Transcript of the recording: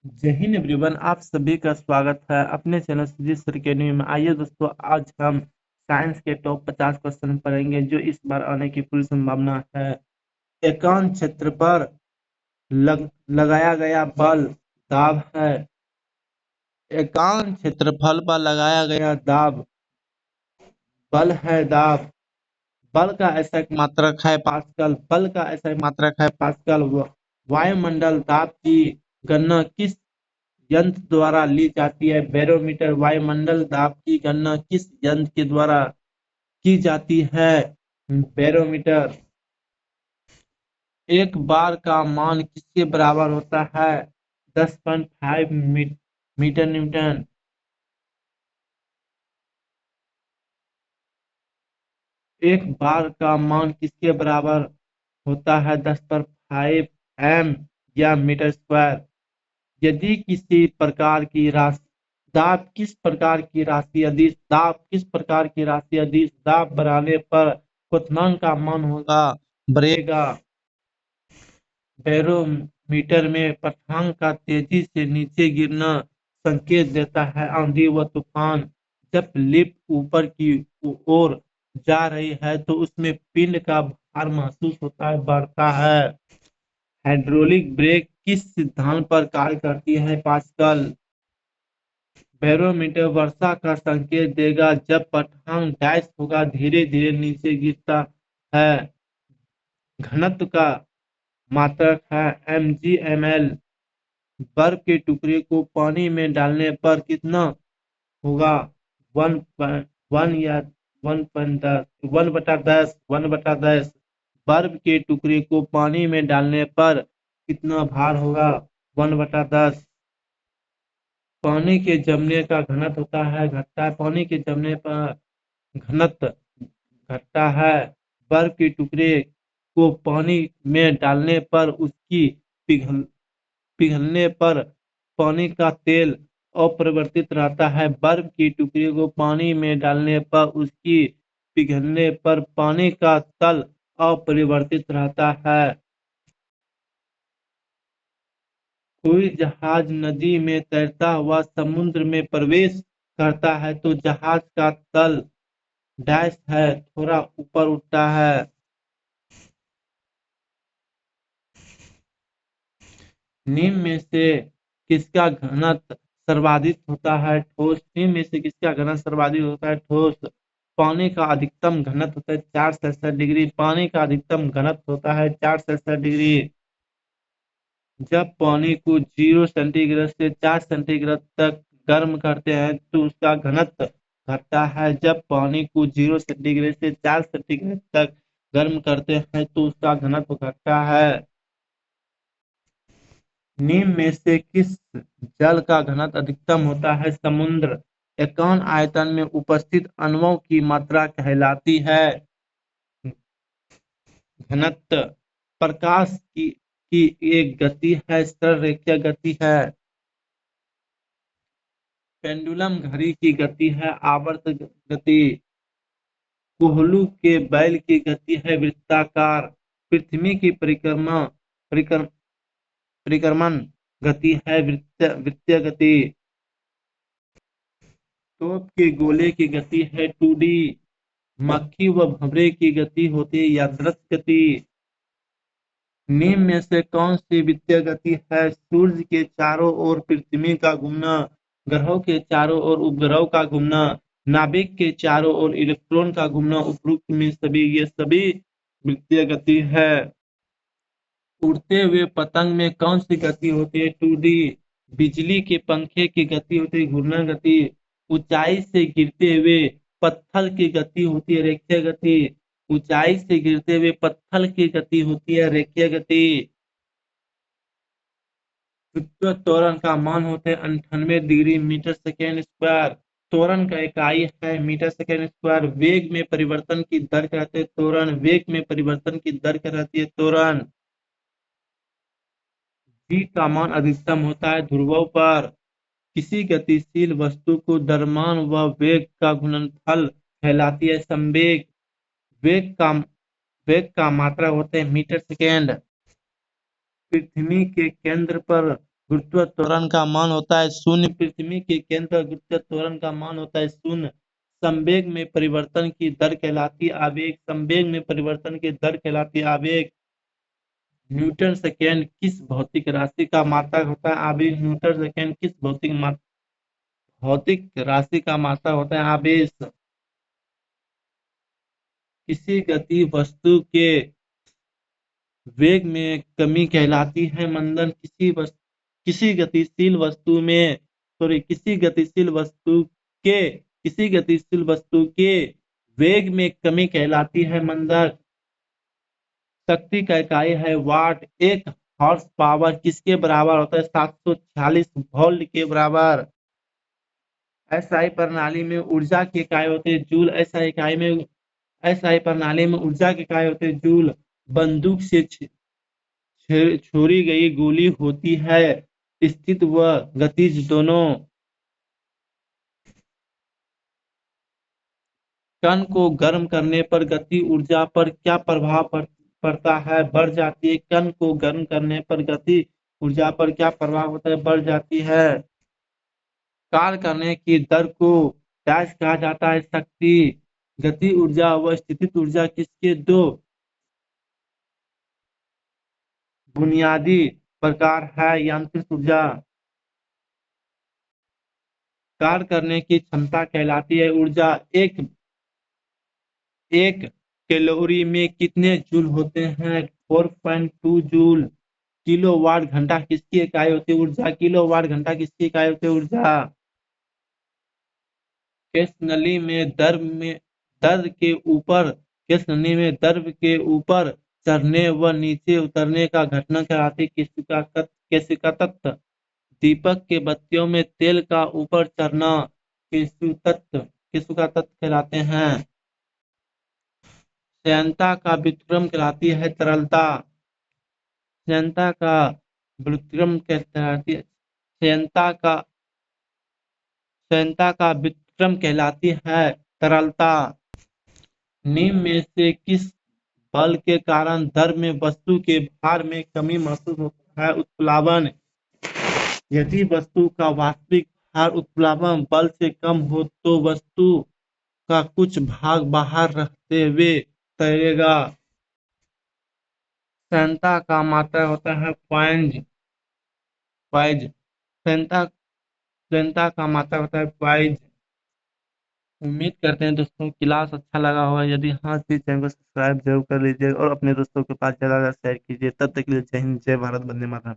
जय हिंद एवरीवन, आप सभी का स्वागत है अपने चैनल सुजीत सर अकेडमी में। आइए दोस्तों, आज हम साइंस के टॉप 50 क्वेश्चन पढ़ेंगे जो इस बार आने की पूरी संभावना है। एकांक क्षेत्र पर लगाया गया बल दाब है। एकांक क्षेत्रफल पर लगाया गया बल है दाब। बल का ऐसा एक मात्रक है पास्कल। बल का ऐसा एक मात्रक है पास्कल। वायुमंडल दाब की गणना किस यंत्र द्वारा ली जाती है? बैरोमीटर। वायुमंडल दाब की गणना किस यंत्र के द्वारा की जाती है? बैरोमीटर। एक बार का मान किसके बराबर होता है? 10.5 मीटर न्यूटन। एक बार का मान किसके बराबर होता है? 10 पर 5 एम या मीटर स्क्वायर। यदि किसी प्रकार की राशि दाब किस प्रकार की राशि अधिक दाब बढ़ाने पर क्वथनांक का मान होगा बढ़ेगा? बैरोमीटर में पाठ्यांक का तेजी से नीचे गिरना संकेत देता है। आंधी व तूफान। जब लिफ्ट ऊपर की ओर जा रही है तो उसमें पिंड का भार महसूस होता है, बढ़ता है। हाइड्रोलिक ब्रेक किस सिद्धांत पर कार्य करती है? पास्कल। बैरोमीटर वर्षा का संकेत देगा जब पाठ्यांक डैश होगा, धीरे धीरे नीचे गिरता है। घनत्व का मात्रक है mg/ml। बर्फ के टुकड़े को पानी में डालने पर कितना होगा? 1 या 1.10? 1/10। 1/10। बर्फ के टुकड़े को पानी में डालने पर कितना भार होगा? 1/10। पानी के जमने का घनत्व होता है घटता है। पानी के जमने पर घनत्व घटता है। बर्फ के टुकड़े को पानी में डालने पर उसकी पिघल पिघलने पर पानी का तेल अपरिवर्तित रहता है। बर्फ की टुकड़ी को पानी में डालने पर उसकी पिघलने पर पानी का तल अपरिवर्तित रहता है। कोई जहाज नदी में तैरता हुआ समुद्र में प्रवेश करता है तो जहाज का तल डैश है, थोड़ा ऊपर उठता है। निम्न में से किसका घनत्व सर्वाधिक होता है? ठोस। निम्न में से किसका घनत्व सर्वाधिक होता है? ठोस। पानी का अधिकतम घनत्व होता है 4 से 67 डिग्री। पानी का अधिकतम घनत्व होता है 4 से 67 डिग्री। जब पानी को 0 सेंटीग्रेड से 4 सेंटीग्रेड तक गर्म करते हैं तो उसका घनत्व घटता है। जब पानी को 0 सेंटीग्रेड से 4 सेंटीग्रेड तक गर्म करते हैं तो उसका घनत्व घटता है। निम्न में से किस जल का घनत्व अधिकतम होता है? समुद्र। एकांक आयतन में उपस्थित अणुओं की मात्रा कहलाती है घनत्व। प्रकाश की एक गति है, सरल रेखीय गति है। पेंडुलम घड़ी की गति है, आवर्त गति। कोहलू के बैल की गति है वृत्ताकार। पृथ्वी की परिक्रम परिक्रमण गति है वृत्तीय गति। तोप के गोले की गति है 2D। मक्खी व भंवरे की गति होती है यादृच्छिक गति। निम्न में से कौन सी वित्तीय गति है? सूर्य के चारों ओर पृथ्वी का घूमना, ग्रहों के चारों ओर उपग्रहों का घूमना, नाभिक के चारों ओर इलेक्ट्रॉन का घूमना। उपरोक्त में ये सभी वित्तीय गति है। उड़ते हुए पतंग में कौन सी गति होती है? 2D। बिजली के पंखे की गति होती है घूर्णन गति। ऊंचाई से गिरते हुए पत्थर की गति होती है रेखीय गति। ऊंचाई से गिरते हुए पत्थर की गति होती है रेखीय गति। विद्युत त्वरण का मान होता है 98 डिग्री मीटर सेकेंड स्क्वायर। त्वरण का इकाई है मीटर सेकेंड स्क्वायर। वेग में परिवर्तन की दर कहते हैं त्वरण। वेग में परिवर्तन की दर कहलाती है त्वरण। v का मान अधिकतम होता है ध्रुवों पर। किसी गतिशील वस्तु को द्रव्यमान व वेग का गुणनफल कहलाती है संवेग। वेग का वेग का मात्रा होते हैं मीटर सेकेंड। पृथ्वी के केंद्र पर गुरुत्व त्वरण का मान होता है शून्य। पृथ्वी के केंद्र पर गुरुत्व त्वरण का मान होता है शून्य। संवेग में परिवर्तन की दर कहलाती आवेग। संवेग में परिवर्तन की दर कहलाती आवेग। न्यूटन सेकेंड किस भौतिक राशि का मात्रक होता है आवेश। न्यूटन सेकेंड किस भौतिक राशि का मात्रक होता है आवेश। किसी गति वस्तु के वेग में कमी कहलाती है मंदन। किसी गतिशील वस्तु में किसी गतिशील वस्तु के वेग में कमी कहलाती है मंदन। शक्ति का इकाई है वाट। एक हॉर्स पावर किसके बराबर होता है 746 वोल्ट के बराबर। एसआई प्रणाली में ऊर्जा की इकाई होती है जूल। एसआई प्रणाली में ऊर्जा की इकाई होती है जूल। बंदूक से छोड़ी गई गोली होती है स्थित व गतिज दोनों। कण को गर्म करने पर गति ऊर्जा पर क्या प्रभाव पड़ता है बढ़ जाती है। कण को गर्म करने पर गति ऊर्जा पर क्या प्रभाव होता है बढ़ जाती है। कार्य करने की दर को डैश कहा जाता है शक्ति। गति ऊर्जा व स्थितिज ऊर्जा किसके दो बुनियादी प्रकार है। यांत्रिक ऊर्जा। कार्य करने की क्षमता कहलाती है ऊर्जा। एक कैलोरी में कितने जूल होते हैं 4.2 जूल। किलोवाट घंटा किसकी इकाई होती है ऊर्जा। किलोवाट घंटा किसकी इकाई होती है ऊर्जा। केस नली में दर्व के ऊपर चढ़ने व नीचे उतरने का घटना कहलाती है केशिका तत्व। दीपक के बत्तियों में तेल का ऊपर चढ़ना केशिका तत्व कहलाते हैं। श्यानता का व्युत्क्रम कहलाती है तरलता। श्यानता का व्युत्क्रम कहलाती है श्यानता का व्युत्क्रम कहलाती है तरलता। निम्न में से किस बल के कारण द्रव में वस्तु के भार में कमी महसूस होता है उत्प्लावन। यदि वस्तु का वास्तविक भार उत्प्लावन बल से कम हो तो वस्तु का कुछ भाग बाहर रहते हुए तैरेगा। श्यानता का मात्रा होता है पाइज। श्यानता का मात्रा होता है पाइज। उम्मीद करते हैं दोस्तों क्लास अच्छा लगा होगा। यदि हाँ तो चैनल को सब्सक्राइब जरूर कर लीजिए और अपने दोस्तों के पास ज्यादा शेयर कीजिए। तब तक के लिए जय हिंद जय भारत वंदे मातरम।